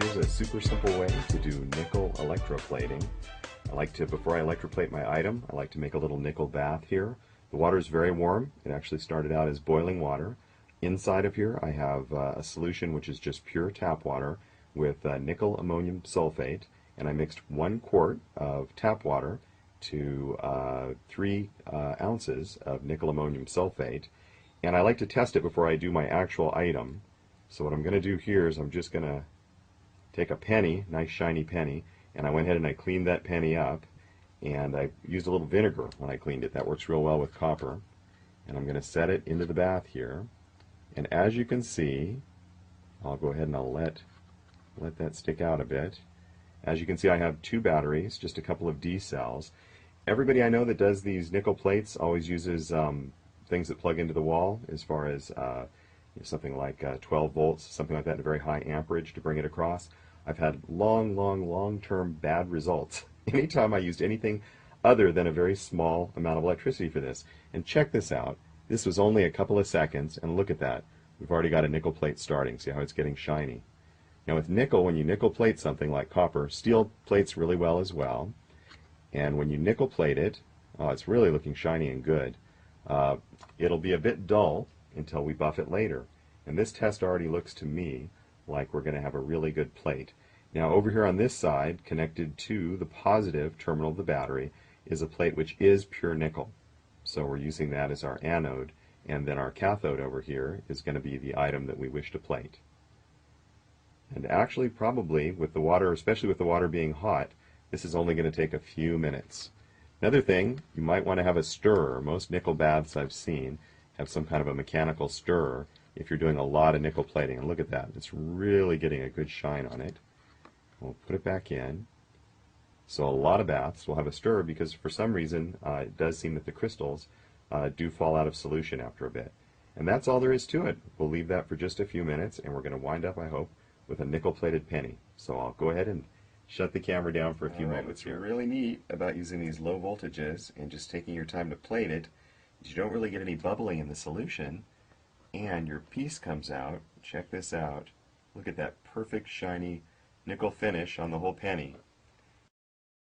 Here's a super simple way to do nickel electroplating. Before I electroplate my item, I like to make a little nickel bath here. The water is very warm. It actually started out as boiling water. Inside of here I have a solution which is just pure tap water with nickel ammonium sulfate, and I mixed 1 quart of tap water to 3 ounces of nickel ammonium sulfate, and I like to test it before I do my actual item. So what I'm going to do here is I'm just going to take a penny, nice shiny penny, and I went ahead and I cleaned that penny up, and I used a little vinegar when I cleaned it. That works real well with copper. And I'm going to set it into the bath here, and as you can see, I'll go ahead and I'll let that stick out a bit. As you can see, I have 2 batteries, just a couple of D cells. Everybody I know that does these nickel plates always uses things that plug into the wall, as far as something like 12 volts, something like that, at a very high amperage to bring it across. I've had long-term bad results anytime I used anything other than a very small amount of electricity for this. And check this out. This was only a couple of seconds, and look at that. We've already got a nickel plate starting. See how it's getting shiny? Now with nickel, when you nickel plate something like copper, steel plates really well as well. And when you nickel plate it, oh, it's really looking shiny and good. It'll be a bit dull until we buff it later. And this test already looks to me like we're going to have a really good plate. Now over here on this side, connected to the positive terminal of the battery, is a plate which is pure nickel. So we're using that as our anode, and then our cathode over here is going to be the item that we wish to plate. And actually, probably with the water, especially with the water being hot, this is only going to take a few minutes. Another thing, you might want to have a stirrer. Most nickel baths I've seen have some kind of a mechanical stirrer if you're doing a lot of nickel plating. And look at that, it's really getting a good shine on it. We'll put it back in. So a lot of baths will have a stirrer because for some reason it does seem that the crystals do fall out of solution after a bit. And that's all there is to it. We'll leave that for just a few minutes, and we're going to wind up, I hope, with a nickel plated penny. So I'll go ahead and shut the camera down for a few moments here. What's really neat about using these low voltages and just taking your time to plate it is you don't really get any bubbling in the solution, and your piece comes out. Check this out. Look at that perfect shiny nickel finish on the whole penny.